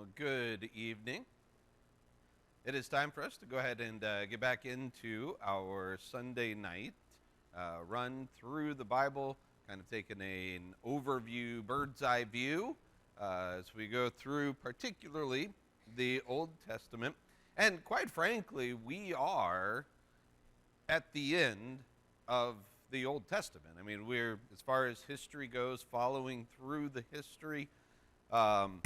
Well, good evening. It is time for us to go ahead and get back into our Sunday night run through the Bible, kind of taking an overview, bird's eye view as we go through particularly the Old Testament. And quite frankly, we are at the end of the Old Testament. I mean, we're, as far as history goes, following through the history. Um,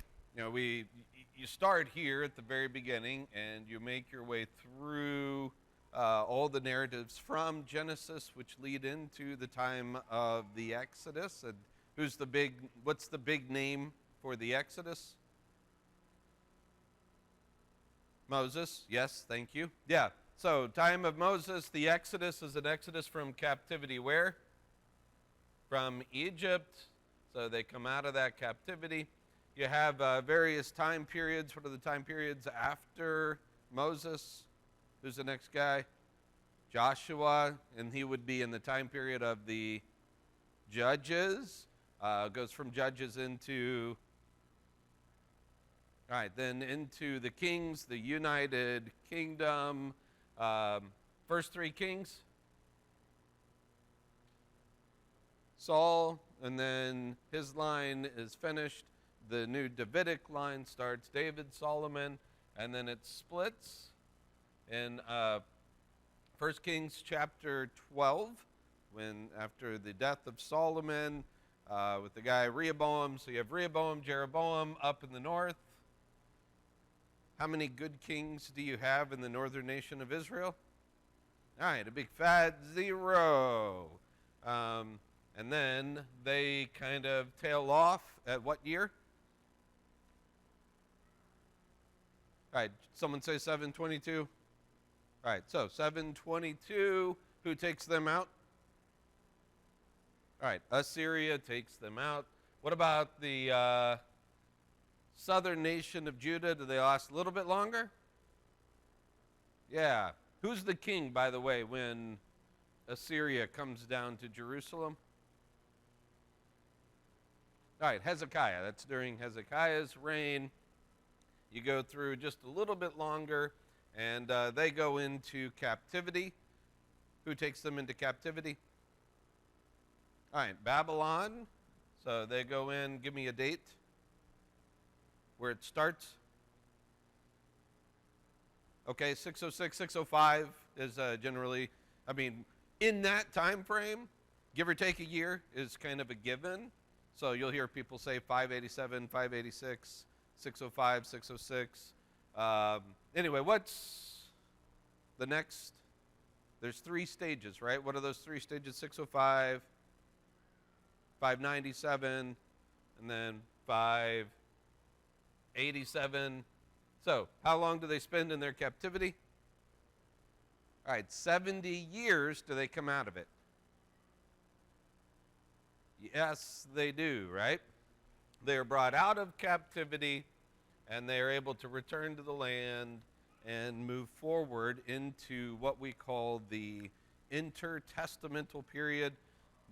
you start here at the very beginning, and you make your way through all the narratives from Genesis, which lead into the time of the Exodus. And what's the big name for the Exodus? Moses. Yes, thank you. Yeah. So, time of Moses, the Exodus is an exodus from captivity where? From Egypt. So they come out of that captivity. You have various time periods. What are the time periods after Moses? Who's the next guy? Joshua, and he would be in the time period of the Judges. Goes from Judges into, all right, then into the Kings, the United Kingdom. First three kings. Saul, and then his line is finished. The new Davidic line starts, David, Solomon, and then it splits in 1 Kings chapter 12, when after the death of Solomon with the guy Rehoboam. So you have Rehoboam, Jeroboam up in the north. How many good kings do you have in the northern nation of Israel? All right, a big fat 0. And then they kind of tail off at what year? All right, someone say 722. All right, so 722, who takes them out? All right, Assyria takes them out. What about the southern nation of Judah? Do they last a little bit longer? Yeah. Who's the king, by the way, when Assyria comes down to Jerusalem? All right, Hezekiah. That's during Hezekiah's reign. You go through just a little bit longer, and they go into captivity. Who takes them into captivity? All right, Babylon. So they go in. Give me a date where it starts. Okay, 606, 605 is generally, in that time frame, give or take a year is kind of a given. So you'll hear people say 587, 586, 605, 606. Anyway, what's the next? There's 3 stages, right? What are those 3 stages? 605, 597, and then 587. So how long do they spend in their captivity? All right, 70 years do they come out of it? Yes, they do, right? They are brought out of captivity, and they are able to return to the land and move forward into what we call the intertestamental period,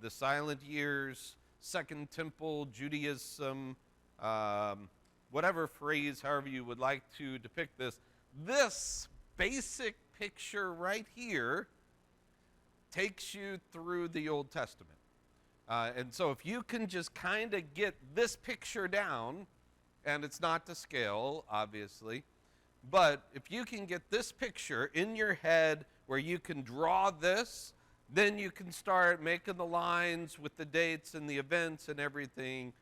the silent years, Second Temple, Judaism, whatever phrase, however you would like to depict this. This basic picture right here takes you through the Old Testament. And so if you can just kind of get this picture down, and it's not to scale, obviously, but if you can get this picture in your head where you can draw this, then you can start making the lines with the dates and the events and everything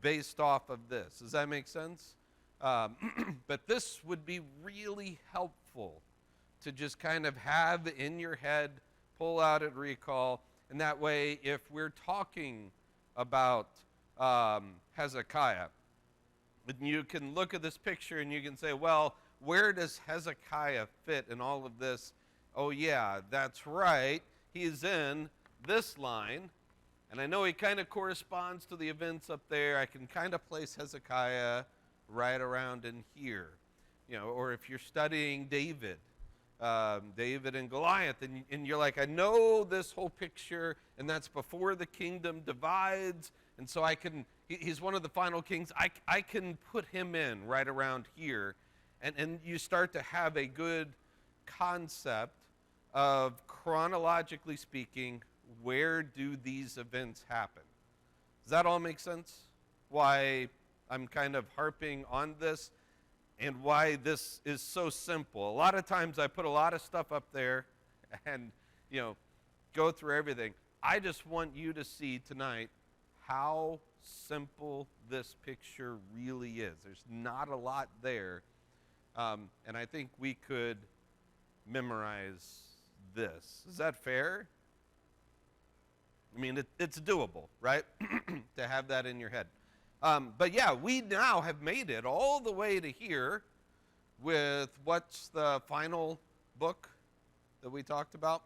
based off of this. Does that make sense? But this would be really helpful to just kind of have in your head, pull out and recall. And that way, if we're talking about Hezekiah, you can look at this picture and you can say, well, where does Hezekiah fit in all of this? Oh, yeah, that's right. He's in this line. And I know he kind of corresponds to the events up there. I can kind of place Hezekiah right around in here. Or if you're studying David, David and Goliath, and you're like, I know this whole picture, and that's before the kingdom divides, and so he's one of the final kings. I can put him in right around here, and you start to have a good concept of, chronologically speaking, where do these events happen? Does that all make sense? Why I'm kind of harping on this and why this is so simple. A lot of times I put a lot of stuff up there and, go through everything. I just want you to see tonight how simple this picture really is. There's not a lot there. And I think we could memorize this. Is that fair? I mean, it's doable, right? To have that in your head. But yeah, we now have made it all the way to here with what's the final book that we talked about?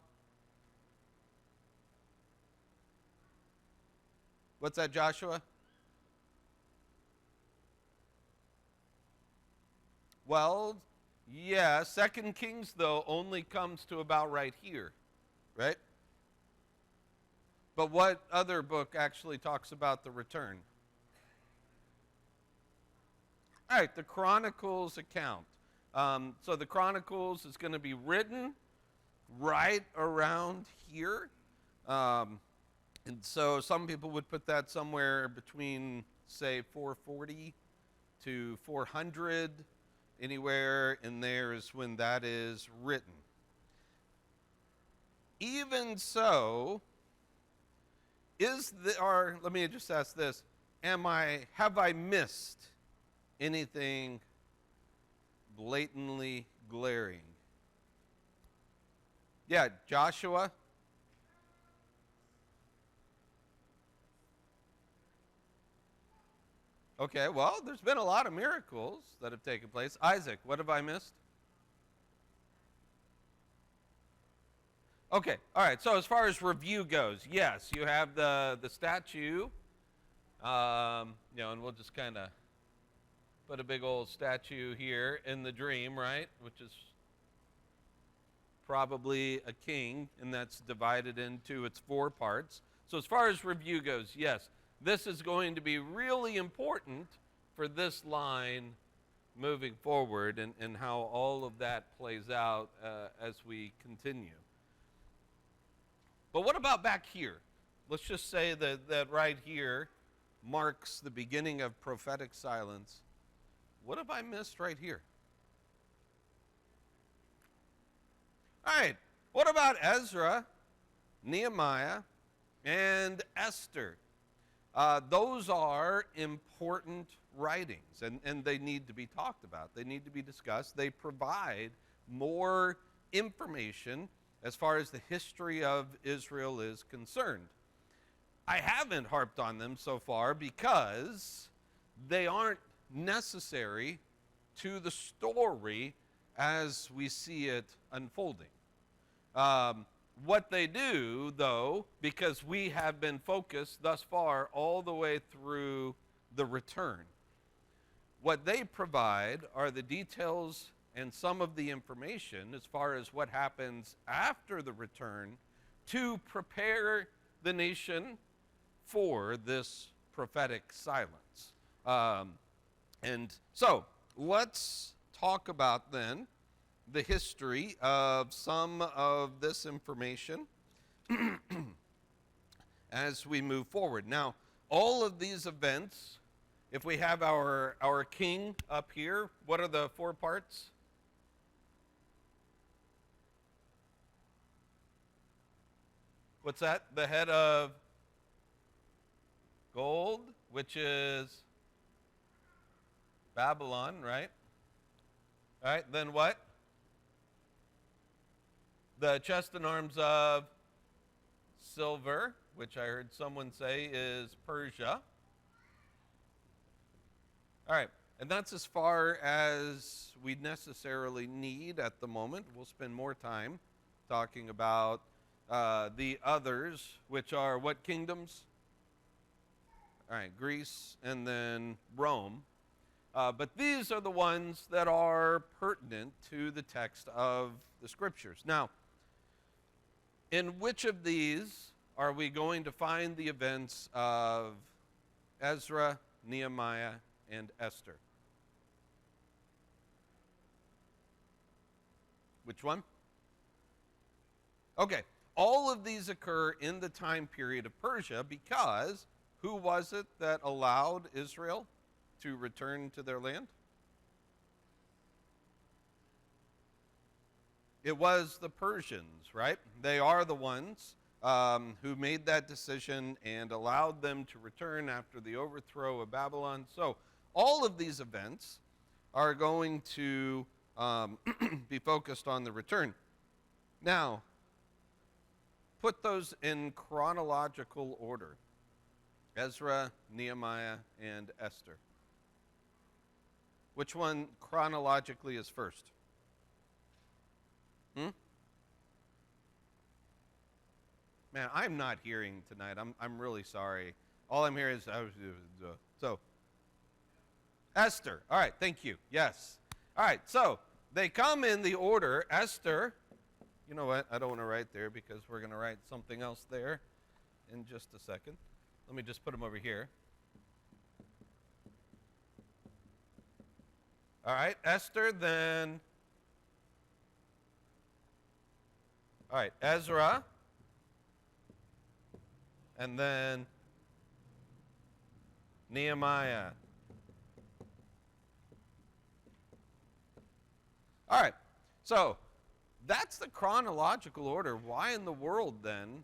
What's that, Joshua? Well, yeah, 2 Kings, though, only comes to about right here, right? But what other book actually talks about the return? All right, the Chronicles account. So the Chronicles is going to be written right around here. And so some people would put that somewhere between, say, 440 to 400. Anywhere in there is when that is written. Even so, let me just ask this, have I missed anything blatantly glaring? Yeah, Joshua? Okay, well, there's been a lot of miracles that have taken place. Isaac, what have I missed? Okay, all right, so as far as review goes, yes, you have the statue, and we'll just kind of put a big old statue here in the dream, right, which is probably a king, and that's divided into its 4 parts. So as far as review goes, yes, this is going to be really important for this line moving forward and how all of that plays out as we continue. But what about back here? Let's just say that right here marks the beginning of prophetic silence. What have I missed right here? All right, what about Ezra, Nehemiah, and Esther? Those are important writings, and they need to be talked about. They need to be discussed. They provide more information as far as the history of Israel is concerned. I haven't harped on them so far because they aren't necessary to the story as we see it unfolding. What they do, though, because we have been focused thus far all the way through the return, what they provide are the details and some of the information as far as what happens after the return to prepare the nation for this prophetic silence. And so let's talk about then the history of some of this information as we move forward. Now, all of these events, if we have our king up here, what are the 4 parts? What's that? The head of gold, which is Babylon, right? All right, then what? The chest and arms of silver, which I heard someone say is Persia. All right, and that's as far as we necessarily need at the moment. We'll spend more time talking about the others, which are what kingdoms? All right, Greece and then Rome. But these are the ones that are pertinent to the text of the Scriptures. Now, in which of these are we going to find the events of Ezra, Nehemiah, and Esther? Which one? Okay, all of these occur in the time period of Persia because who was it that allowed Israel to return to their land? It was the Persians, right? They are the ones who made that decision and allowed them to return after the overthrow of Babylon. So all of these events are going to be focused on the return. Now, put those in chronological order. Ezra, Nehemiah, and Esther. Which one chronologically is first? Man, I'm not hearing tonight. I'm really sorry. All I'm hearing is so Esther. All right, thank you. Yes. All right, so they come in the order. Esther. You know what? I don't want to write there because we're going to write something else there in just a second. Let me just put them over here. All right, Esther, then. All right, Ezra. And then Nehemiah. All right, so that's the chronological order. Why in the world, then,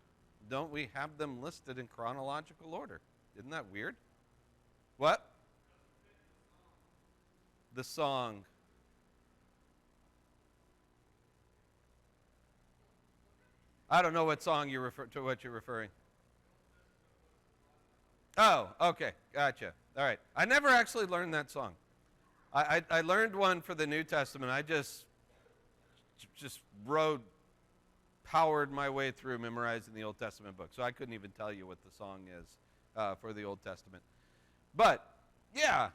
don't we have them listed in chronological order? Isn't that weird? What? The song. I don't know what song you're referring. Oh, okay, gotcha. All right. I never actually learned that song. I learned one for the New Testament. I just powered my way through memorizing the Old Testament book. So I couldn't even tell you what the song is for the Old Testament. But, yeah,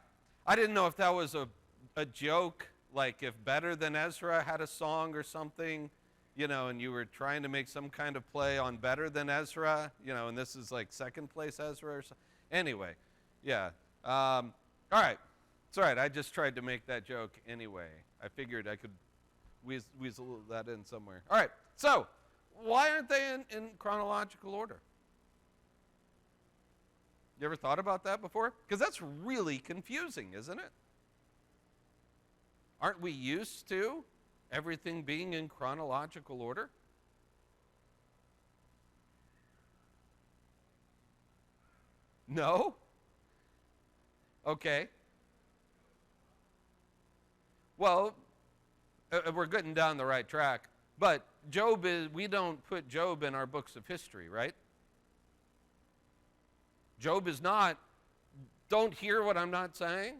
I didn't know if that was a joke, like if Better Than Ezra had a song or something, and you were trying to make some kind of play on Better Than Ezra, and this is like second place Ezra or something. Anyway, yeah. All right. It's all right. I just tried to make that joke anyway. I figured I could weasel that in somewhere. All right. So, why aren't they in chronological order? You ever thought about that before? Because that's really confusing, isn't it? Aren't we used to everything being in chronological order? No? Okay. Well, we're getting down the right track. But we don't put Job in our books of history, right? Job is not. Don't hear what I'm not saying.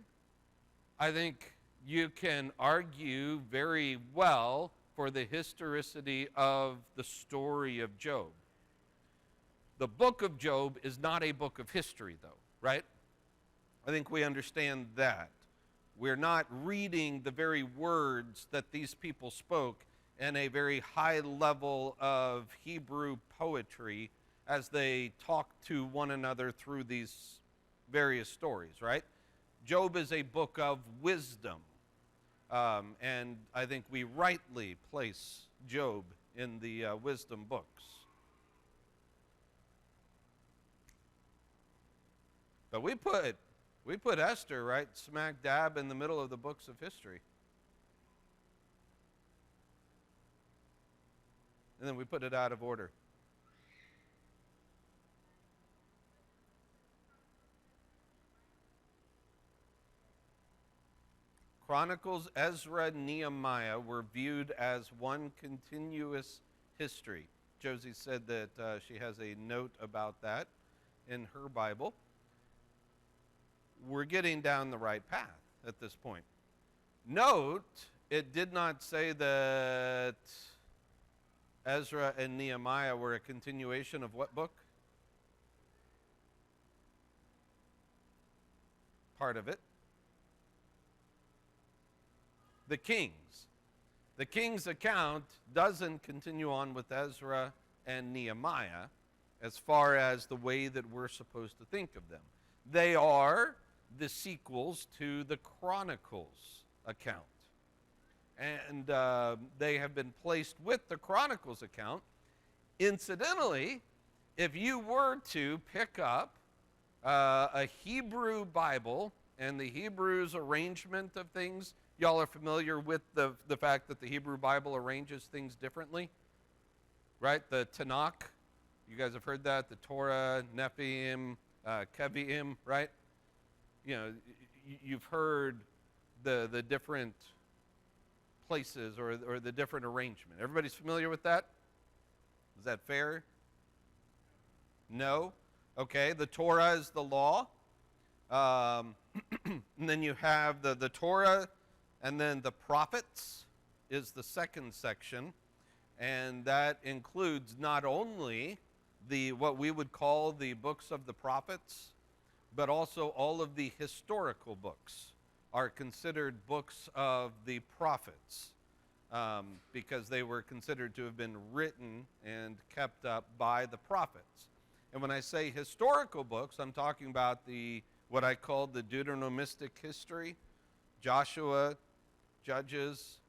I think you can argue very well for the historicity of the story of Job. The book of Job is not a book of history, though, right? I think we understand that. We're not reading the very words that these people spoke in a very high level of Hebrew poetry as they talk to one another through these various stories, right? Job is a book of wisdom, and I think we rightly place Job in the wisdom books. But we put Esther right smack dab in the middle of the books of history. And then we put it out of order. Chronicles, Ezra, Nehemiah were viewed as one continuous history. Josie said that she has a note about that in her Bible. We're getting down the right path at this point. Note, it did not say that Ezra and Nehemiah were a continuation of what book? Part of it. the Kings. The King's account doesn't continue on with Ezra and Nehemiah as far as the way that we're supposed to think of them. They are the sequels to the Chronicles account. And they have been placed with the Chronicles account. Incidentally, if you were to pick up a Hebrew Bible and the Hebrew's arrangement of things, y'all are familiar with the fact that the Hebrew Bible arranges things differently, right? The Tanakh, you guys have heard that, the Torah, Nephiim, Keviim, right? You know, you've heard the different places or the different arrangement. Everybody's familiar with that? Is that fair? No? Okay, the Torah is the law. And then you have the Torah, and then the prophets is the second section. And that includes not only what we would call the books of the prophets, but also all of the historical books are considered books of the prophets because they were considered to have been written and kept up by the prophets. And when I say historical books, I'm talking about what I call the Deuteronomistic history, Joshua, Judges,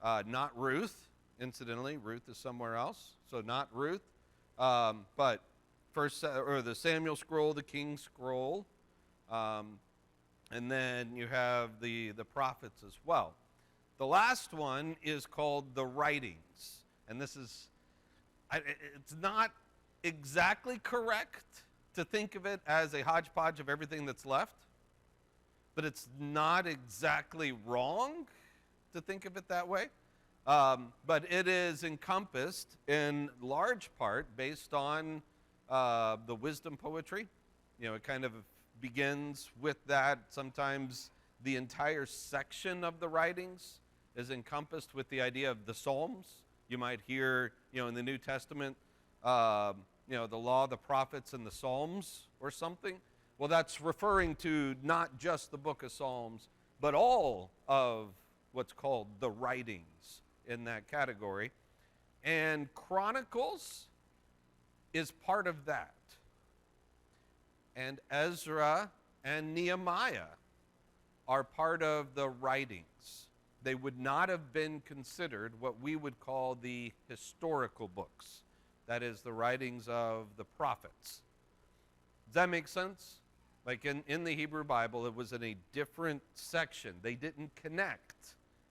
not Ruth. Incidentally, Ruth is somewhere else, so not Ruth. But the Samuel scroll, the King's scroll, and then you have the prophets as well. The last one is called the writings, and it's not exactly correct to think of it as a hodgepodge of everything that's left, but it's not exactly wrong to think of it that way. But it is encompassed in large part based on the wisdom poetry. You know, it kind of begins with that. Sometimes the entire section of the writings is encompassed with the idea of the Psalms. You might hear, in the New Testament, the law, the prophets, and the Psalms or something. Well, that's referring to not just the book of Psalms, but all of what's called the writings in that category. And Chronicles is part of that. And Ezra and Nehemiah are part of the writings. They would not have been considered what we would call the historical books. That is, the writings of the prophets. Does that make sense? Like in the Hebrew Bible, it was in a different section. They didn't connect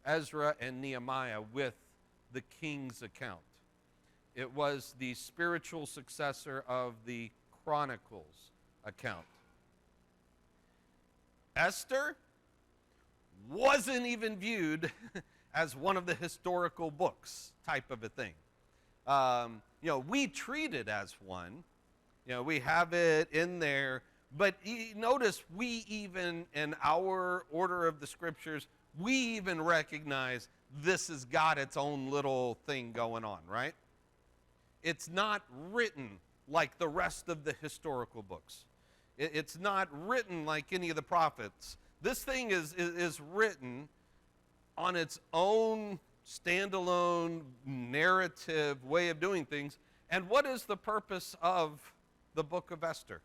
Ezra and Nehemiah with the King's account. It was the spiritual successor of the Chronicles account. Esther wasn't even viewed as one of the historical books type of a thing. We treat it as one. We have it in there. But notice we even, in our order of the scriptures, we even recognize this has got its own little thing going on, right? It's not written like the rest of the historical books. It's not written like any of the prophets. This thing is written on its own standalone narrative way of doing things. And what is the purpose of the book of Esther?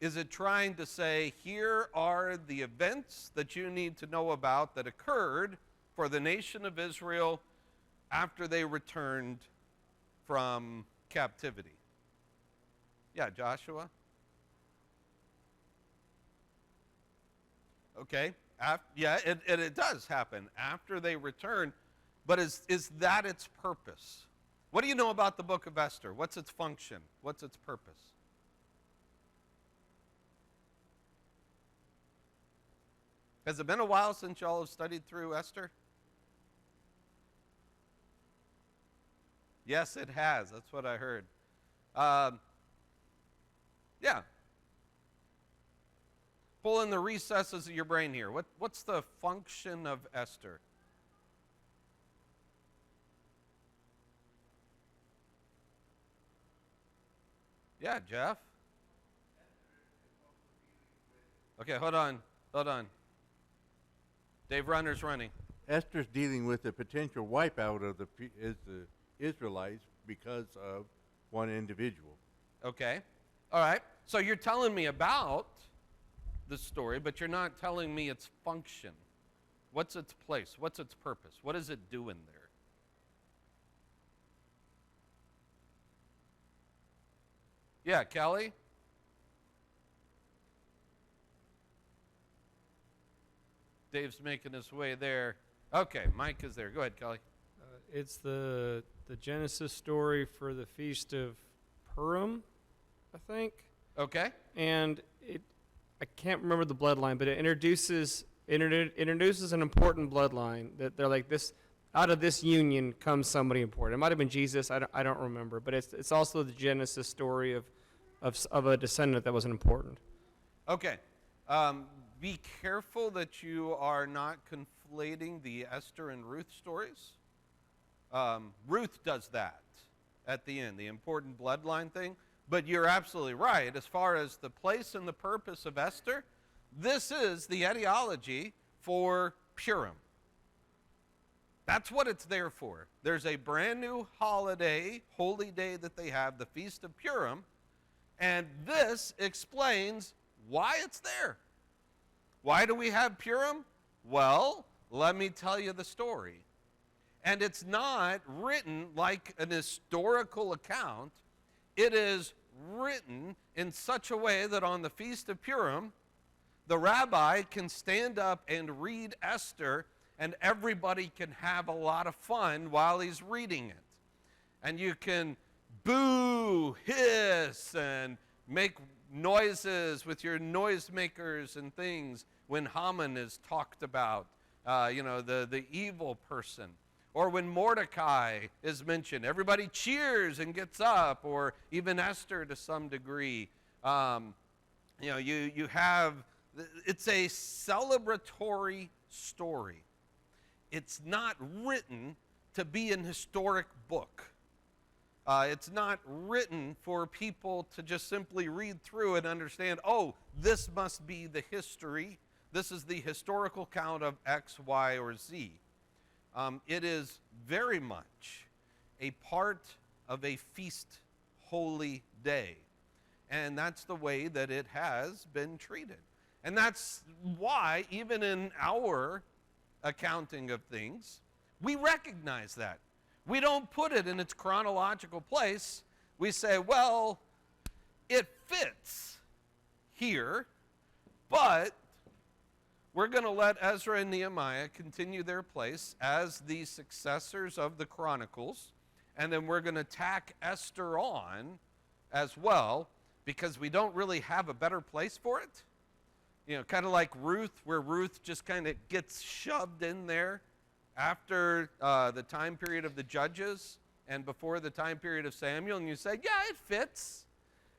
Is it trying to say, here are the events that you need to know about that occurred for the nation of Israel after they returned from captivity? Yeah, Joshua? Okay, it does happen after they return, but is that its purpose? What do you know about the book of Esther? What's its function? What's its purpose? Has it been a while since y'all have studied through Esther? Yes, it has. That's what I heard. Yeah. Pull in the recesses of your brain here. What's the function of Esther? Yeah, Jeff? Okay, hold on. Dave Runner's running. Esther's dealing with a potential wipeout of the Israelites because of one individual. Okay. All right. So you're telling me about the story, but you're not telling me its function. What's its place? What's its purpose? What is it doing there? Yeah, Kelly? Dave's making his way there. Okay, Mike is there. Go ahead, Kelly. It's the Genesis story for the Feast of Purim, I think. Okay. And I can't remember the bloodline, but it introduces an important bloodline that they're like this. Out of this union comes somebody important. It might have been Jesus. I don't remember, but it's also the Genesis story of a descendant that was important. Okay. Be careful that you are not conflating the Esther and Ruth stories. Ruth does that at the end, the important bloodline thing. But you're absolutely right. As far as the place and the purpose of Esther, this is the etiology for Purim. That's what it's there for. There's a brand new holiday, holy day that they have, the Feast of Purim, and this explains why it's there. Why do we have Purim? Well, let me tell you the story. And it's not written like an historical account. It is written in such a way that on the Feast of Purim, the rabbi can stand up and read Esther, and everybody can have a lot of fun while he's reading it. And you can boo, hiss, and make noises with your noisemakers and things when Haman is talked about, the evil person. Or when Mordecai is mentioned, everybody cheers and gets up, or even Esther to some degree. You have, it's a celebratory story. It's not written to be an historic book. It's not written for people to just simply read through and understand, oh, this must be the history. This is the historical count of X, Y, or Z. It is very much a part of a feast holy day. And that's the way that it has been treated. And that's why, even in our accounting of things, we recognize that. We don't put it in its chronological place. We say, well, it fits here, but we're going to let Ezra and Nehemiah continue their place as the successors of the Chronicles, and then we're going to tack Esther on as well, because we don't really have a better place for it. Kind of like Ruth, where Ruth just kind of gets shoved in there after the time period of the Judges and before the time period of Samuel, and you say, yeah, it fits.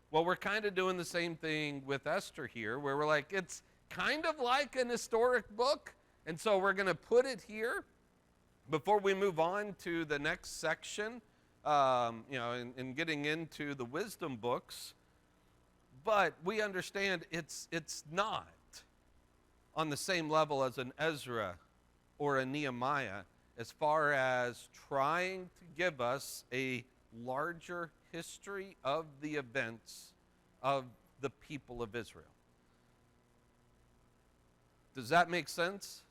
Well, we're kind of doing the same thing with Esther here, where we're like, it's kind of like an historic book, and so we're going to put it here before we move on to the next section, in getting into the wisdom books. But we understand it's not on the same level as an Ezra or a Nehemiah as far as trying to give us a larger history of the events of the people of Israel. Does that make sense?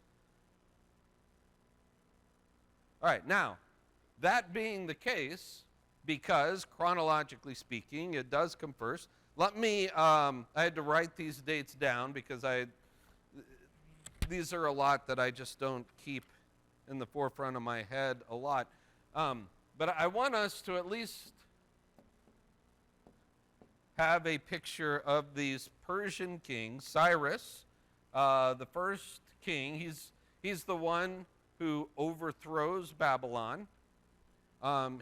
All right, now, that being the case, because chronologically speaking, it does come first, let me, I had to write these dates down because these are a lot that I just don't keep in the forefront of my head a lot. But I want us to at least have a picture of these Persian kings. Cyrus, the first king, he's the one who overthrows Babylon.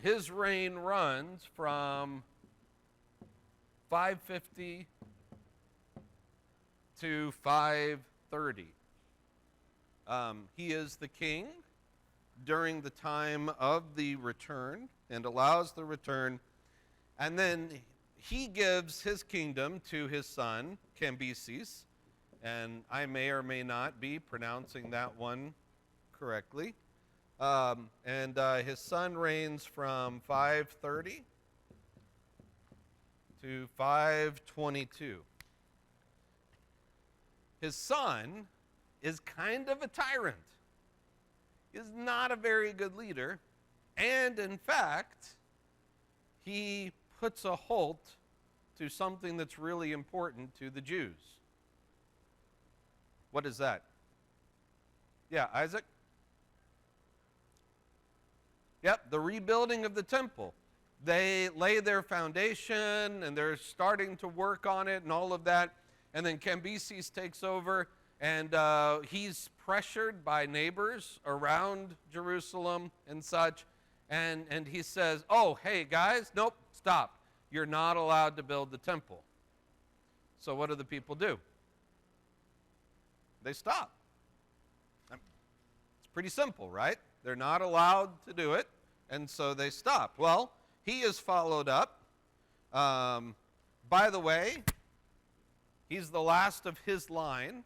His reign runs from 550 to 530. He is the king during the time of the return and allows the return. And then he gives his kingdom to his son, Cambyses. And I may or may not be pronouncing that one correctly. And his son reigns from 530 to 522. His son is kind of a tyrant. He's not a very good leader. And in fact, he puts a halt to something that's really important to the Jews. What is that? Yeah, Isaac? Yep, the rebuilding of the temple. They lay their foundation and they're starting to work on it and all of that. And then Cambyses takes over and he's pressured by neighbors around Jerusalem and such. And he says, oh, hey, guys, nope, stop. You're not allowed to build the temple. So what do the people do? They stop. It's pretty simple, right? They're not allowed to do it, and so they stop. Well, he is followed up. By the way, he's the last of his line,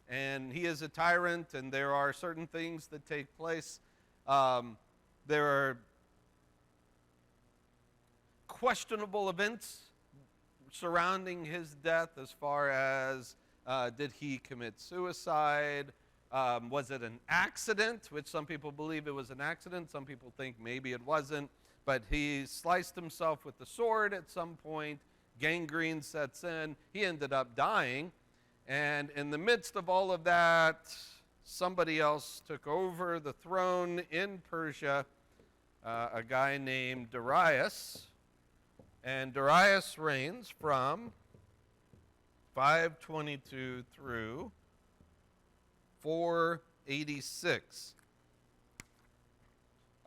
and he is a tyrant, and there are certain things that take place. There are questionable events surrounding his death as far as did he commit suicide? Was it an accident, which some people believe it was an accident. Some people think maybe it wasn't. But he sliced himself with the sword at some point. Gangrene sets in. He ended up dying. And in the midst of all of that, somebody else took over the throne in Persia, a guy named Darius. And Darius reigns from 522 through 486.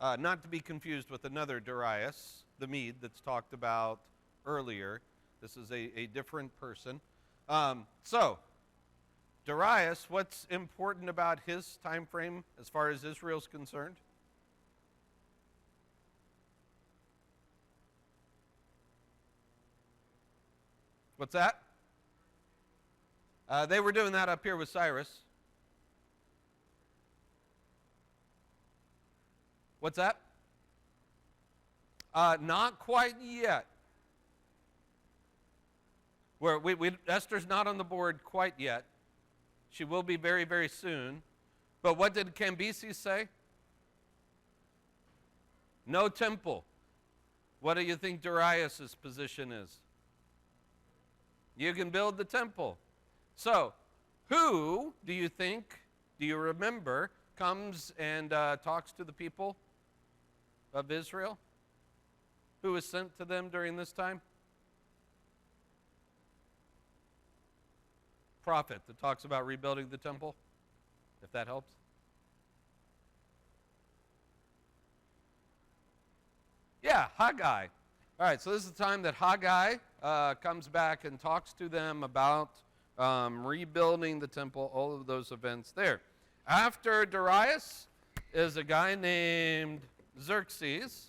Not to be confused with another Darius, the Mede that's talked about earlier. This is a different person. So, Darius, what's important about his time frame as far as Israel's concerned? What's that? They were doing that up here with Cyrus. What's that? Not quite yet. Esther's not on the board quite yet. She will be very, very soon. But what did Cambyses say? No temple. What do you think Darius' position is? You can build the temple. So, who do you think, do you remember, comes and talks to the people of Israel? Who was sent to them during this time? Prophet that talks about rebuilding the temple, if that helps. Yeah, Haggai. All right, so this is the time that Haggai comes back and talks to them about rebuilding the temple, all of those events there. After Darius is a guy named Xerxes,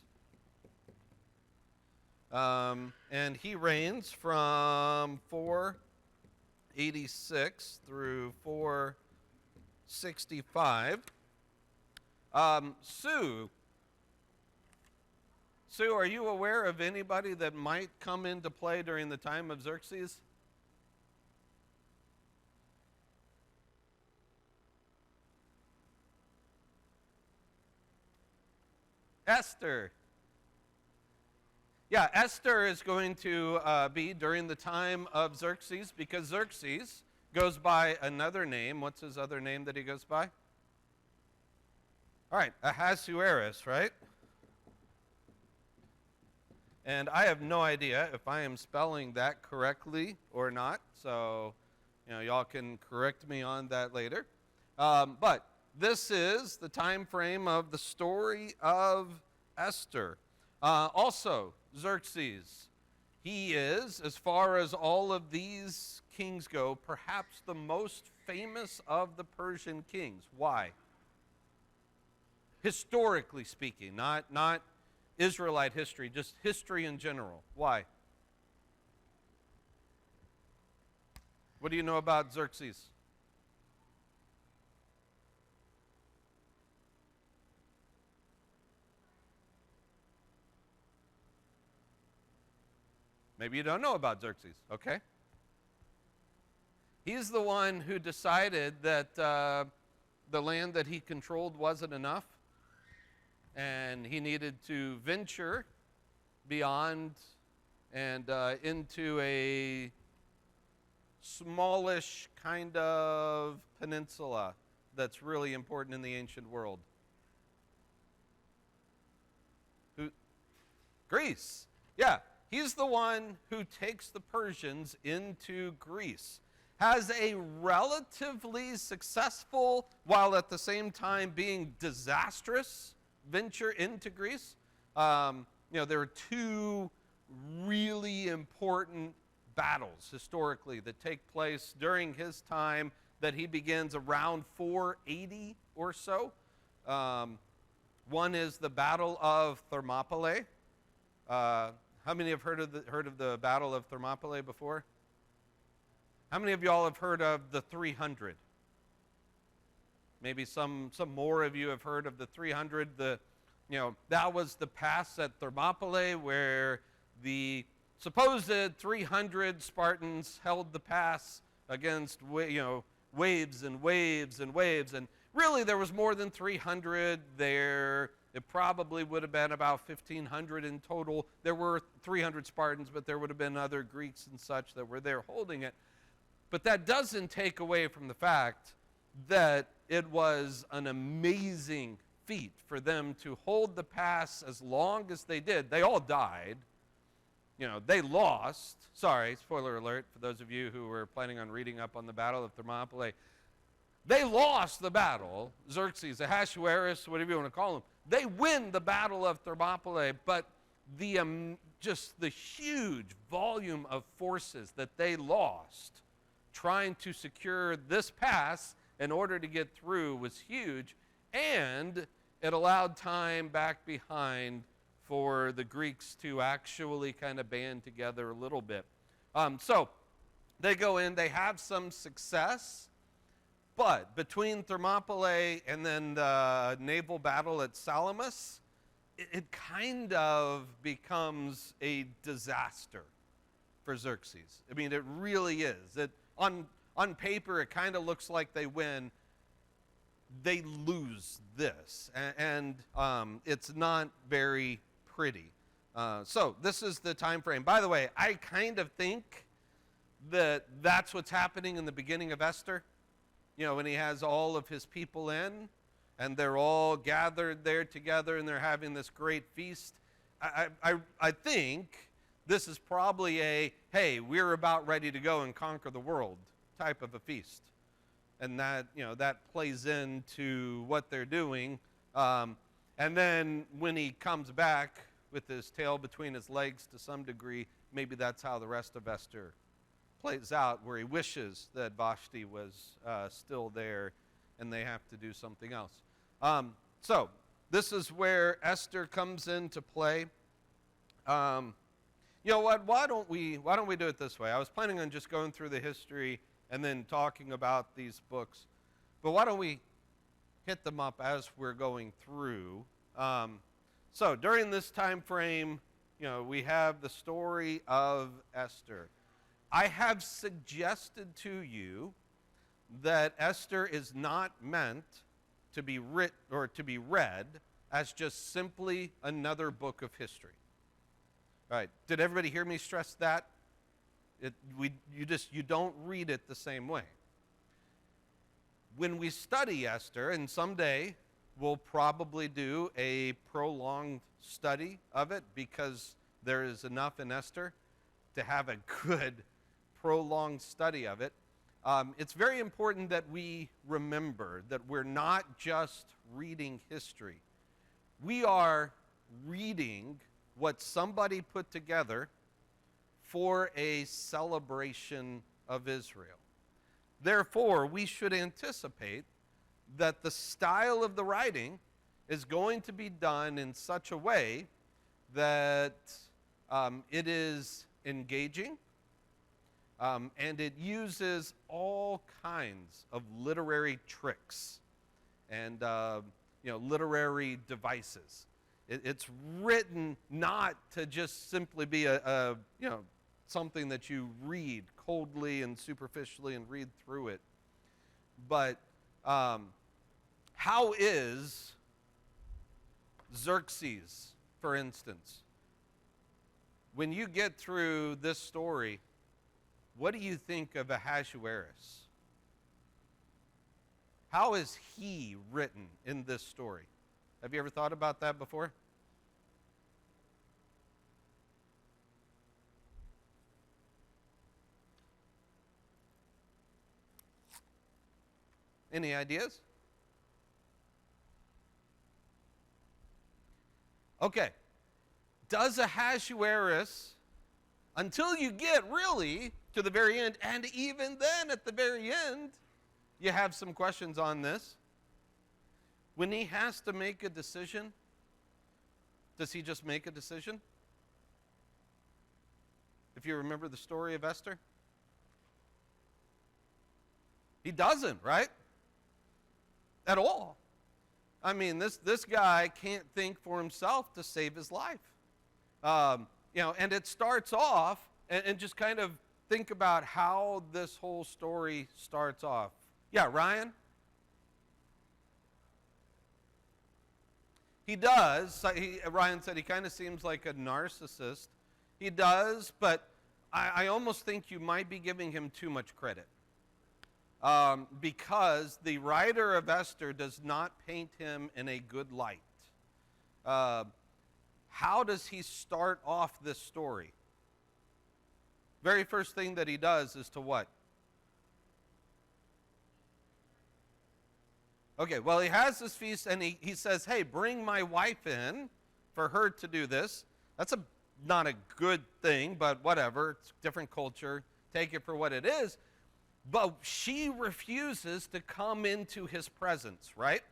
and he reigns from 486 through 465. Sue, are you aware of anybody that might come into play during the time of Xerxes? Esther. Yeah, Esther is going to be during the time of Xerxes because Xerxes goes by another name. What's his other name that he goes by? All right, Ahasuerus, right? And I have no idea if I am spelling that correctly or not, so y'all can correct me on that later. But this is the time frame of the story of Esther. Also, Xerxes. He is, as far as all of these kings go, perhaps the most famous of the Persian kings. Why? Historically speaking, not Israelite history, just history in general. Why? What do you know about Xerxes? Maybe you don't know about Xerxes, okay? He's the one who decided that the land that he controlled wasn't enough, and he needed to venture beyond and into a smallish kind of peninsula that's really important in the ancient world. Greece. Yeah, he's the one who takes the Persians into Greece. Has a relatively successful, while at the same time being disastrous, venture into Greece. There were two really important battles historically that take place during his time that he begins around 480 or so. One is the Battle of Thermopylae. How many have heard of the Battle of Thermopylae before? How many of y'all have heard of the 300? Maybe some more of you have heard of the 300. That was the pass at Thermopylae where the supposed 300 Spartans held the pass against waves and waves and waves, and really there was more than 300 there. It probably would have been about 1,500 in total. There were 300 Spartans, but there would have been other Greeks and such that were there holding it. But that doesn't take away from the fact that it was an amazing feat for them to hold the pass as long as they did. They all died. They lost. Sorry, spoiler alert for those of you who were planning on reading up on the Battle of Thermopylae. They lost the battle. Xerxes, Ahasuerus, whatever you want to call him. They win the Battle of Thermopylae, but just the huge volume of forces that they lost trying to secure this pass in order to get through was huge, and it allowed time back behind for the Greeks to actually kind of band together a little bit. So they go in, they have some success, but between Thermopylae and then the naval battle at Salamis, it kind of becomes a disaster for Xerxes. I mean, it really is. On paper, it kind of looks like they win. They lose this, and it's not very pretty. So this is the time frame. By the way, I kind of think that that's what's happening in the beginning of Esther. When he has all of his people in, and they're all gathered there together, and they're having this great feast. I think this is probably hey, we're about ready to go and conquer the world type of a feast. And that plays into what they're doing. And then when he comes back with his tail between his legs to some degree, maybe that's how the rest of Esther plays out, where he wishes that Vashti was still there and they have to do something else. So this is where Esther comes into play. You know what? Why don't we do it this way? I was planning on just going through the history and then talking about these books, but why don't we hit them up as we're going through? So during this time frame, we have the story of Esther. I have suggested to you that Esther is not meant to be read as just simply another book of history. All right, did everybody hear me stress that? You don't read it the same way. When we study Esther, and someday we'll probably do a prolonged study of it because there is enough in Esther to have a good prolonged study of it. It's very important that we remember that we're not just reading history. We are reading what somebody put together for a celebration of Israel. Therefore, we should anticipate that the style of the writing is going to be done in such a way that it is engaging, and it uses all kinds of literary tricks and literary devices. It's written not to just simply be a something that you read coldly and superficially and read through it. But how is Xerxes, for instance? When you get through this story, what do you think of Ahasuerus? How is he written in this story? Have you ever thought about that before? Any ideas? Okay. Does Ahasuerus, until you get really to the very end, and even then at the very end, you have some questions on this. When he has to make a decision, does he just make a decision? If you remember the story of Esther? He doesn't, right? At all. I mean, this guy can't think for himself to save his life. And it starts off, and just kind of think about how this whole story starts off. Yeah, Ryan? He does. Ryan said he kind of seems like a narcissist. He does, but I almost think you might be giving him too much credit. Because the writer of Esther does not paint him in a good light. How does he start off this story? Very first thing that he does is to what? Okay, well, he has this feast, and he says, hey, bring my wife in for her to do this. That's not a good thing, but whatever. It's a different culture. Take it for what it is. But she refuses to come into his presence, right?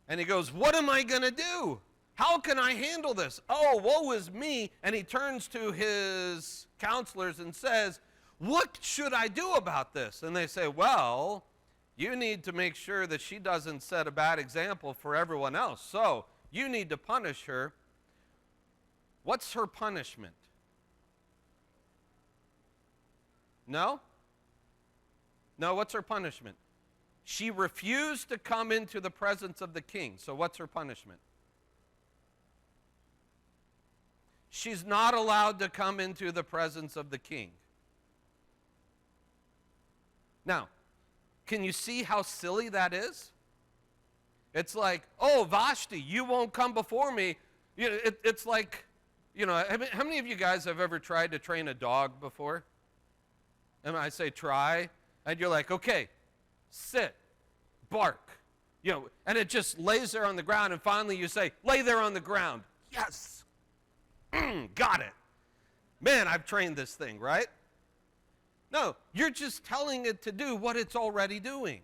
And he goes, what am I going to do? How can I handle this? Oh, woe is me. And he turns to his counselors and says, what should I do about this? And they say, well, you need to make sure that she doesn't set a bad example for everyone else. So you need to punish her. What's her punishment? No? No, what's her punishment? She refused to come into the presence of the king. So what's her punishment? She's not allowed to come into the presence of the king. Now, can you see how silly that is? It's like, oh, Vashti, you won't come before me. It's like, how many of you guys have ever tried to train a dog before? And I say try, and you're like, okay, sit, bark, and it just lays there on the ground, and finally you say, lay there on the ground. Yes, got it. Man, I've trained this thing, right? No, you're just telling it to do what it's already doing.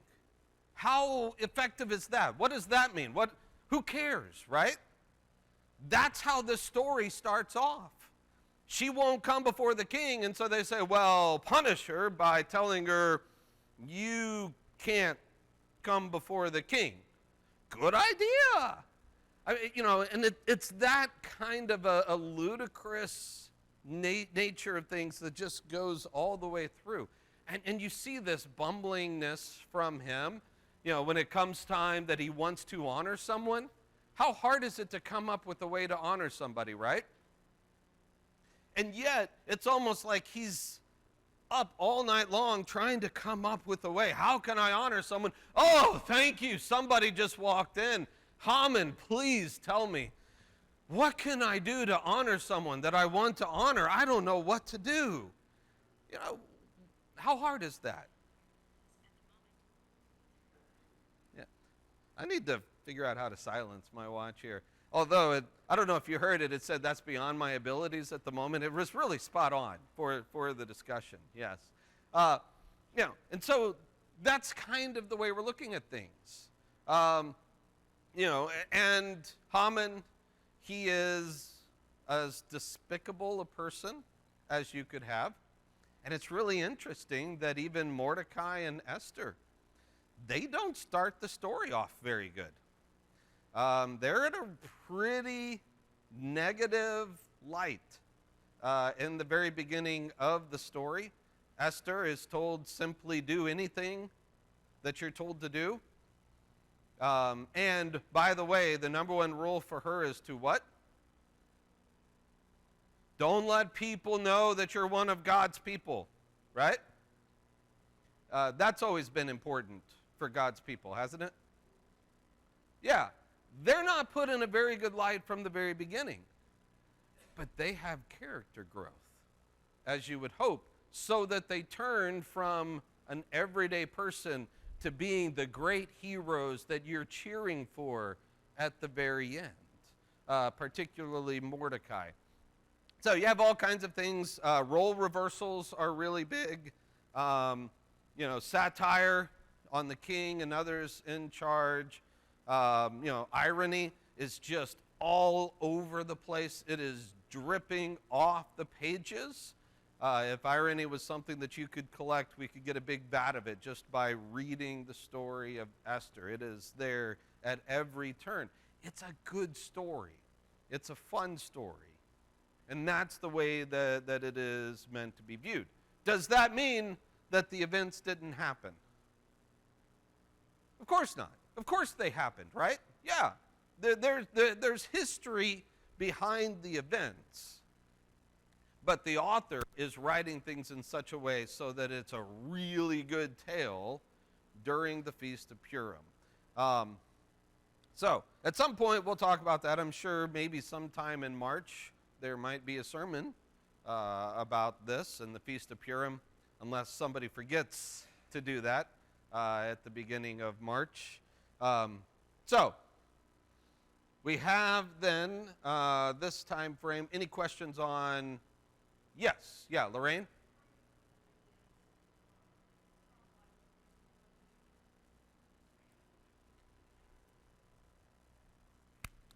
How effective is that? What does that mean? Who cares, right? That's how the story starts off. She won't come before the king, and so they say, well, punish her by telling her, you can't come before the king. Good idea. And it's that kind of a ludicrous nature of things that just goes all the way through. And you see this bumblingness from him, when it comes time that he wants to honor someone. How hard is it to come up with a way to honor somebody, right? And yet, it's almost like he's up all night long trying to come up with a way. How can I honor someone? Oh, thank you. Somebody just walked in. Haman, please tell me. What can I do to honor someone that I want to honor? I don't know what to do. How hard is that? Yeah. I need to figure out how to silence my watch here. Although, I don't know if you heard it, it said that's beyond my abilities at the moment. It was really spot on for the discussion, yes. And so that's kind of the way we're looking at things. And Haman, he is as despicable a person as you could have. And it's really interesting that even Mordecai and Esther, they don't start the story off very good. They're in a pretty negative light. in the very beginning of the story. Esther is told simply do anything that you're told to do. And by the way, the number one rule for her is to what? Don't let people know that you're one of God's people, right? That's always been important for God's people, hasn't it? Yeah, they're not put in a very good light from the very beginning, but they have character growth, as you would hope, so that they turn from an everyday person to being the great heroes that you're cheering for at the very end, particularly Mordecai. So you have all kinds of things. Role reversals are really big. Satire on the king and others in charge. Irony is just all over the place. It is dripping off the pages. If irony was something that you could collect, we could get a big vat of it just by reading the story of Esther. It is there at every turn. It's a good story. It's a fun story. And that's the way that it is meant to be viewed. Does that mean that the events didn't happen? Of course not. Of course they happened, right? Yeah. There's history behind the events. But the author is writing things in such a way so that it's a really good tale during the Feast of Purim. So at some point we'll talk about that. I'm sure maybe sometime in March there might be a sermon about this and the Feast of Purim, unless somebody forgets to do that at the beginning of March. So we have then this time frame. Any questions on? Yes. Yeah, Lorraine?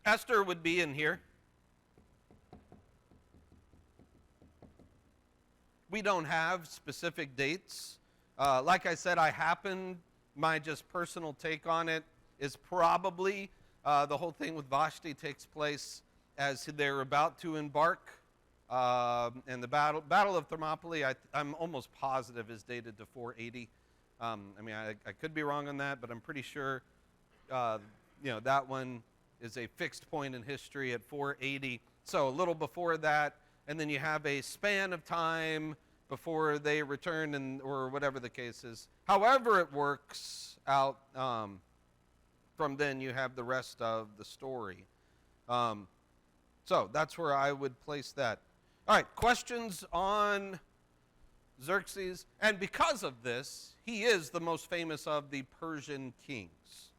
Esther would be in here. We don't have specific dates. Like I said, my just personal take on it is probably the whole thing with Vashti takes place as they're about to embark. And the Battle of Thermopylae, I'm almost positive is dated to 480. I could be wrong on that, but I'm pretty sure that one is a fixed point in history at 480. So a little before that, and then you have a span of time before they return, or whatever the case is. However it works out, from then you have the rest of the story. So that's where I would place that. All right, questions on Xerxes? And because of this, he is the most famous of the Persian kings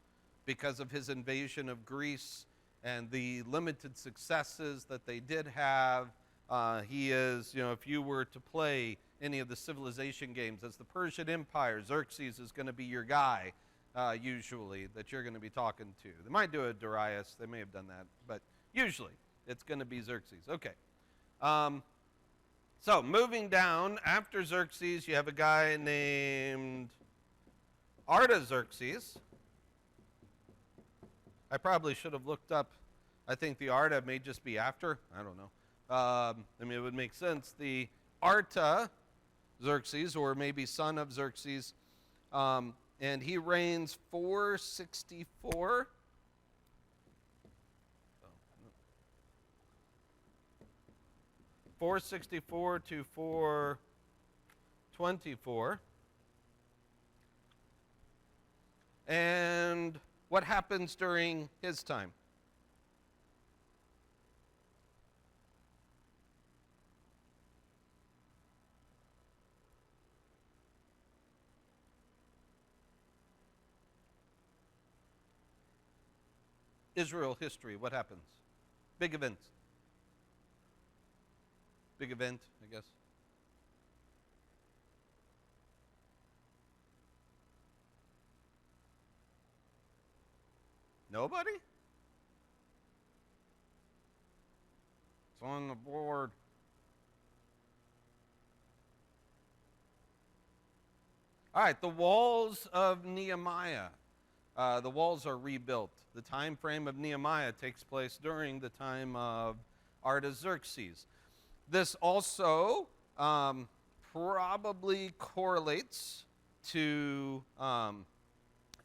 because of his invasion of Greece and the limited successes that they did have. He is, if you were to play any of the civilization games as the Persian Empire, Xerxes is going to be your guy, usually, that you're going to be talking to. They might do a Darius. They may have done that. But usually, it's going to be Xerxes. Okay. So moving down, after Xerxes, you have a guy named Artaxerxes. I probably should have looked up. I think the Arta may just be after. I don't know. It would make sense. The Artaxerxes, or maybe son of Xerxes, and he reigns 464. 464 to 424. And what happens during his time? Israel history, what happens? Big events. Big event, I guess. Nobody? It's on the board. All right, the walls of Nehemiah. The walls are rebuilt. The time frame of Nehemiah takes place during the time of Artaxerxes. This also probably correlates to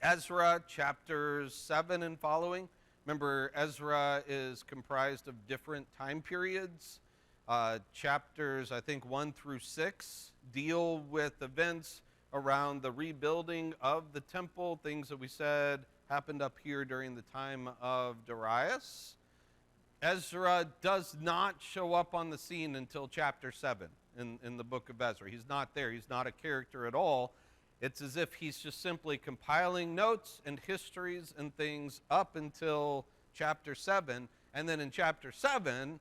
Ezra chapters 7 and following. Remember, Ezra is comprised of different time periods. Chapters, I think, 1 through 6 deal with events around the rebuilding of the temple, things that we said happened up here during the time of Darius. Ezra does not show up on the scene until chapter 7 in the book of Ezra. He's not there. He's not a character at all. It's as if he's just simply compiling notes and histories and things up until chapter 7. And then in chapter 7,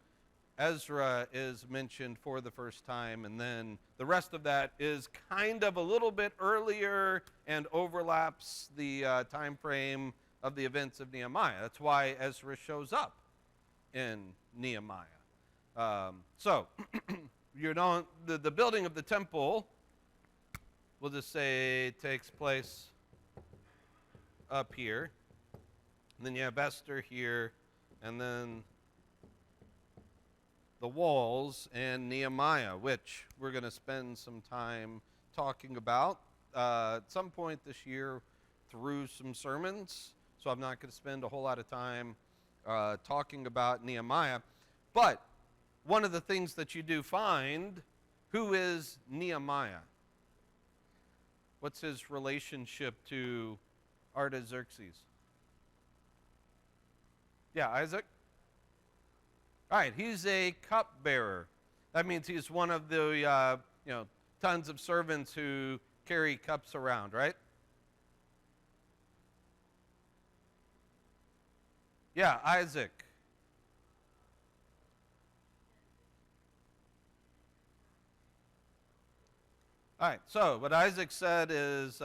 Ezra is mentioned for the first time. And then the rest of that is kind of a little bit earlier and overlaps the time frame of the events of Nehemiah. That's why Ezra shows up in Nehemiah. So, you know, the building of the temple, we'll just say, takes place up here. And then you have Esther here, and then the walls and Nehemiah, which we're going to spend some time talking about at some point this year through some sermons. So I'm not going to spend a whole lot of time talking about Nehemiah. But one of the things that you do find, who is Nehemiah? What's his relationship to Artaxerxes? Yeah, Isaac? All right, he's a cupbearer. That means he's one of the, tons of servants who carry cups around, right? Yeah, Isaac. All right, so what Isaac said is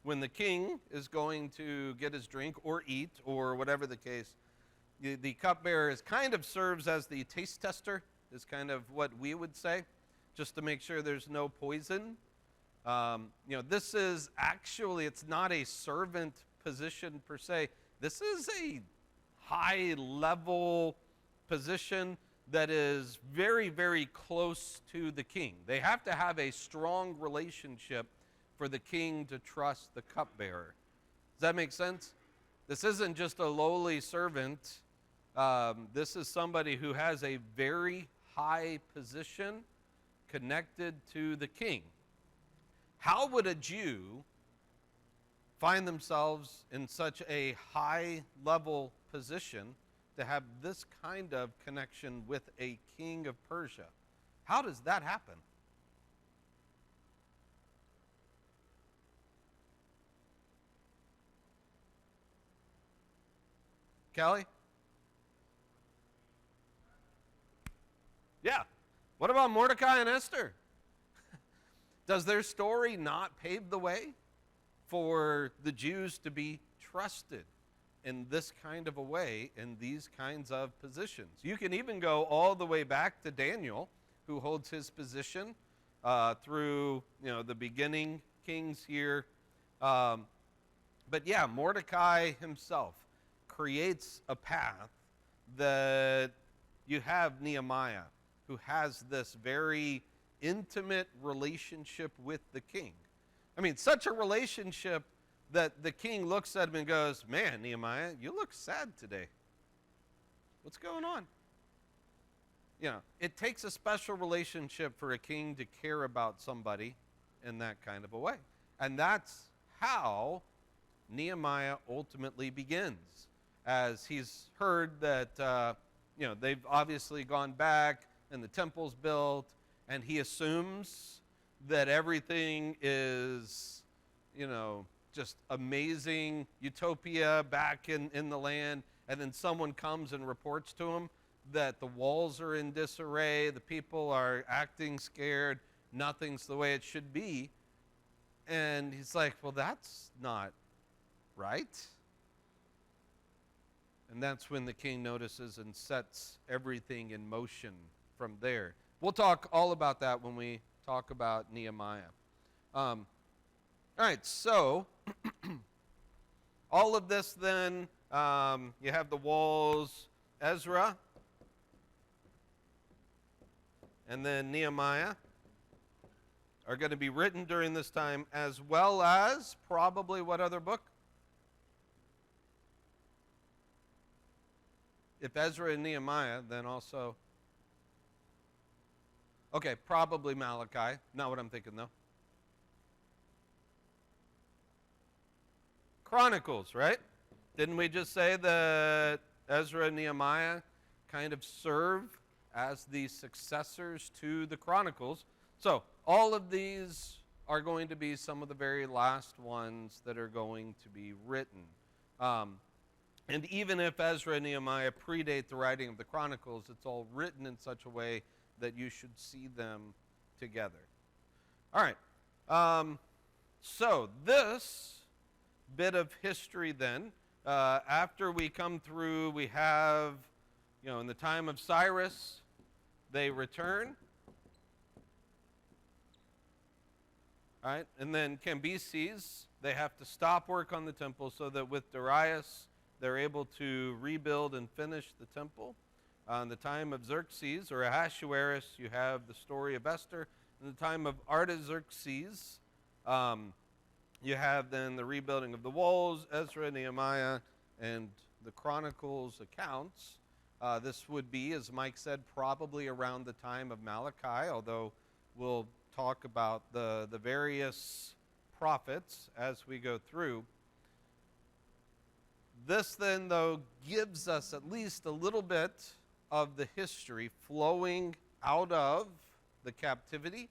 when the king is going to get his drink or eat or whatever the case, the cupbearer kind of serves as the taste tester, is kind of what we would say, just to make sure there's no poison. This is actually, it's not a servant position per se. This is a high-level position that is very, very close to the king. They have to have a strong relationship for the king to trust the cupbearer. Does that make sense? This isn't just a lowly servant. This is somebody who has a very high position connected to the king. How would a Jew find themselves in such a high-level position to have this kind of connection with a king of Persia? How does that happen? Kelly? Yeah. What about Mordecai and Esther? Does their story not pave the way for the Jews to be trusted in this kind of a way, in these kinds of positions? You can even go all the way back to Daniel, who holds his position through the beginning kings here. But yeah, Mordecai himself creates a path that you have Nehemiah, who has this very intimate relationship with the king. I mean, such a relationship that the king looks at him and goes, "Man, Nehemiah, you look sad today. What's going on?" It takes a special relationship for a king to care about somebody in that kind of a way. And that's how Nehemiah ultimately begins. As he's heard that, they've obviously gone back and the temple's built, and he assumes that everything is, just amazing utopia back in the land, and then someone comes and reports to him that the walls are in disarray, the people are acting scared, nothing's the way it should be. And he's like, well, that's not right. And that's when the king notices and sets everything in motion from there. We'll talk all about that when we talk about Nehemiah. All right, so all of this then, you have the walls. Ezra and then Nehemiah are going to be written during this time, as well as probably what other book? If Ezra and Nehemiah, then also, okay, probably Malachi. Not what I'm thinking, though. Chronicles, right? Didn't we just say that Ezra and Nehemiah kind of serve as the successors to the Chronicles? So all of these are going to be some of the very last ones that are going to be written. And even if Ezra and Nehemiah predate the writing of the Chronicles, it's all written in such a way that you should see them together. All right. So this bit of history then, after we come through, we have, in the time of Cyrus, they return. All right. And then Cambyses, they have to stop work on the temple so that with Darius, they're able to rebuild and finish the temple. In the time of Xerxes or Ahasuerus, you have the story of Esther. In the time of Artaxerxes, you have then the rebuilding of the walls, Ezra, Nehemiah, and the Chronicles accounts. This would be, as Mike said, probably around the time of Malachi, although we'll talk about the various prophets as we go through. This then, though, gives us at least a little bit of the history flowing out of the captivity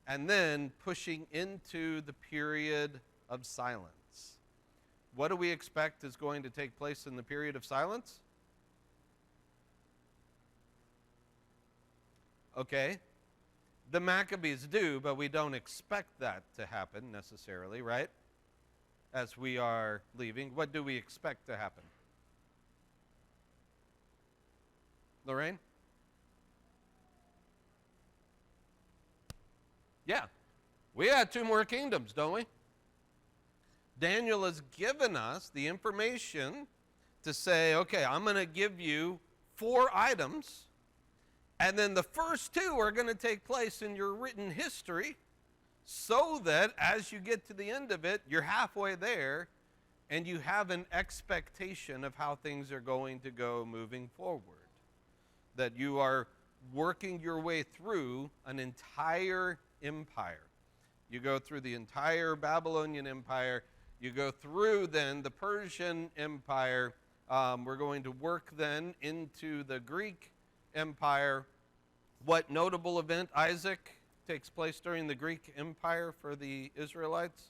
and then pushing into the period of silence. What do we expect is going to take place in the period of silence? Okay. The Maccabees do, but we don't expect that to happen necessarily, right? As we are leaving, what do we expect to happen? Lorraine? Yeah. We got 2 more kingdoms, don't we? Daniel has given us the information to say, okay, I'm going to give you 4 items, and then the first 2 are going to take place in your written history, so that as you get to the end of it, you're halfway there, and you have an expectation of how things are going to go moving forward. That you are working your way through an entire empire. You go through the entire Babylonian Empire. You go through then the Persian Empire. We're going to work then into the Greek Empire. What notable event, Isaac, takes place during the Greek Empire for the Israelites?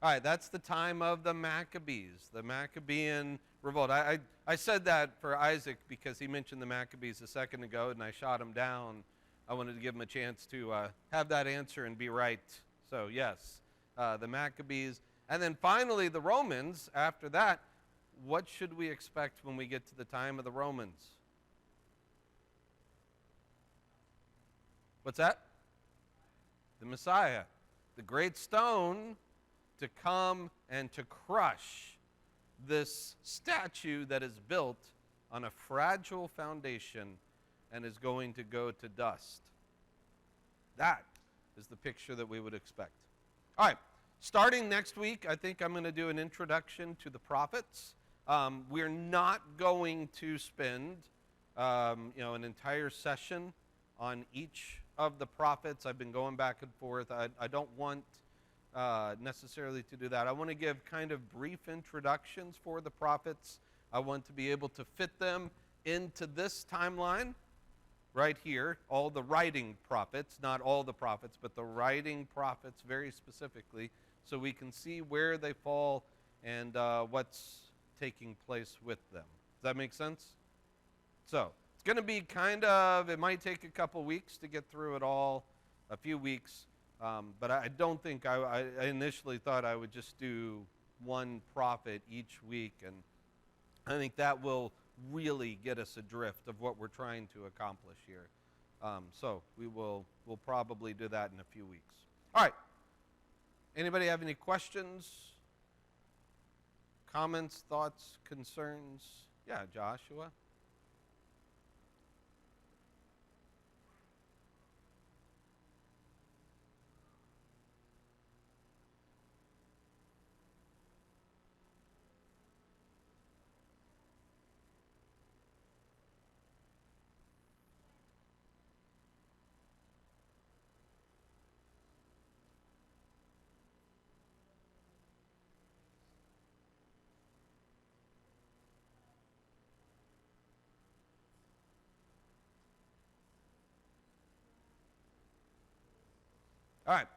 All right, that's the time of the Maccabees, the Maccabean revolt. I said that for Isaac because he mentioned the Maccabees a second ago, and I shot him down. I wanted to give him a chance to have that answer and be right. So yes, the Maccabees. And then finally the Romans, after that, what should we expect when we get to the time of the Romans? What's that? The Messiah, the great stone to come and to crush this statue that is built on a fragile foundation and is going to go to dust. That is the picture that we would expect. All right, starting next week, I think I'm going to do an introduction to the prophets. We're not going to spend an entire session on each of the prophets. I've been going back and forth. I don't want necessarily to do that. I want to give kind of brief introductions for the prophets. I want to be able to fit them into this timeline right here, all the writing prophets, not all the prophets, but the writing prophets very specifically, so we can see where they fall and what's taking place with them. Does that make sense? So, it's going to be it might take a couple weeks to get through it all, a few weeks, but I don't think I initially thought I would just do one prophet each week, and I think that will really get us adrift of what we're trying to accomplish here. So we'll probably do that in a few weeks. All right. Anybody have any questions, comments, thoughts, concerns? Yeah, Joshua. All right.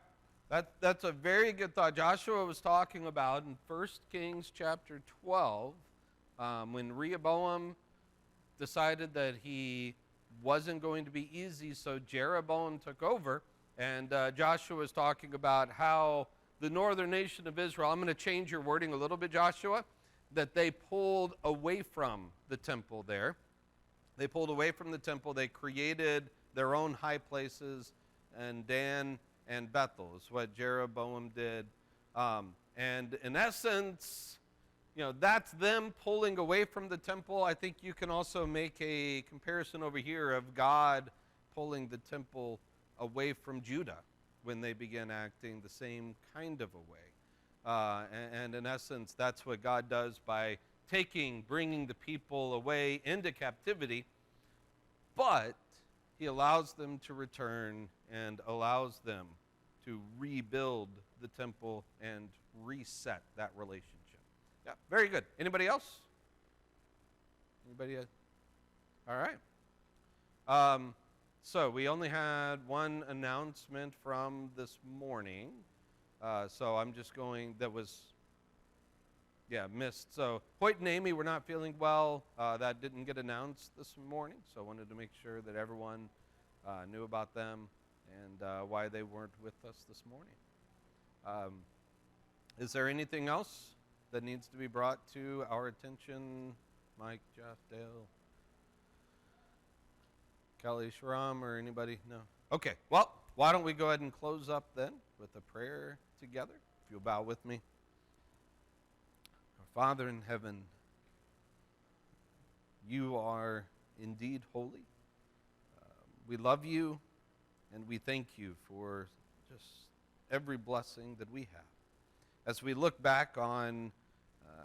That's a very good thought. Joshua was talking about in 1 Kings chapter 12 when Rehoboam decided that he wasn't going to be easy, so Jeroboam took over. And Joshua was talking about how the northern nation of Israel, I'm going to change your wording a little bit, Joshua, that they pulled away from the temple there. They pulled away from the temple. They created their own high places, and Dan and Bethel is what Jeroboam did. And in essence, that's them pulling away from the temple. I think you can also make a comparison over here of God pulling the temple away from Judah when they began acting the same kind of a way. And in essence, that's what God does by bringing the people away into captivity, but he allows them to return and allows them to rebuild the temple and reset that relationship. Yeah, very good. Anybody else? Anybody? All right. So we only had one announcement from this morning. So I'm just going, missed. So Hoyt and Amy were not feeling well. That didn't get announced this morning. So I wanted to make sure that everyone knew about them and why they weren't with us this morning. Is there anything else that needs to be brought to our attention? Mike, Jeff, Dale, Kelly, Sharam, or anybody? No? Okay, well, why don't we go ahead and close up then with a prayer together, if you'll bow with me. Our Father in heaven, you are indeed holy. We love you, and we thank you for just every blessing that we have. As we look back on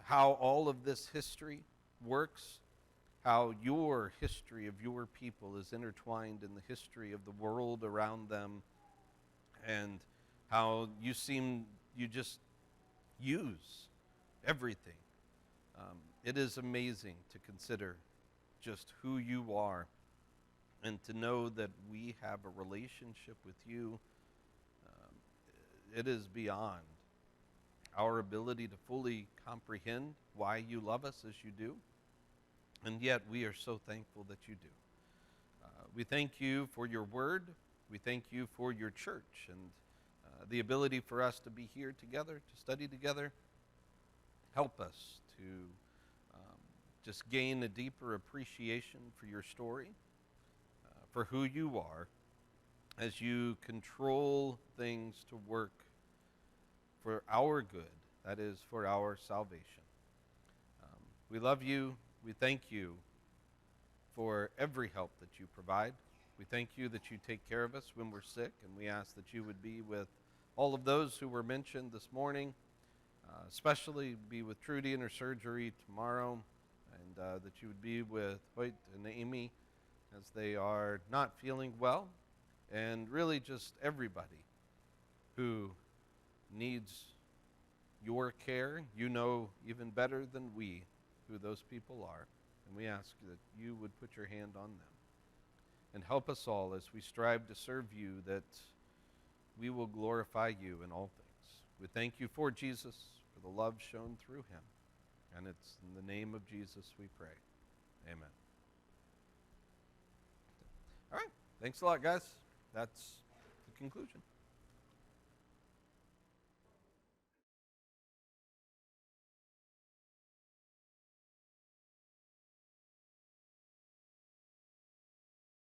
how all of this history works, how your history of your people is intertwined in the history of the world around them, and how you just use everything. It is amazing to consider just who you are and to know that we have a relationship with you. It is beyond our ability to fully comprehend why you love us as you do. And yet we are so thankful that you do. We thank you for your word. We thank you for your church and the ability for us to be here together, to study together. Help us to just gain a deeper appreciation for your story, for who you are, as you control things to work for our good, that is, for our salvation. We love you. We thank you for every help that you provide. We thank you that you take care of us when we're sick, and we ask that you would be with all of those who were mentioned this morning, especially be with Trudy in her surgery tomorrow, and that you would be with Hoyt and Amy as they are not feeling well, and really just everybody who needs your care. You know even better than we who those people are, and we ask that you would put your hand on them and help us all as we strive to serve you, that we will glorify you in all things. We thank you for Jesus, for the love shown through him, and it's in the name of Jesus we pray. Amen. All right. Thanks a lot, guys. That's the conclusion.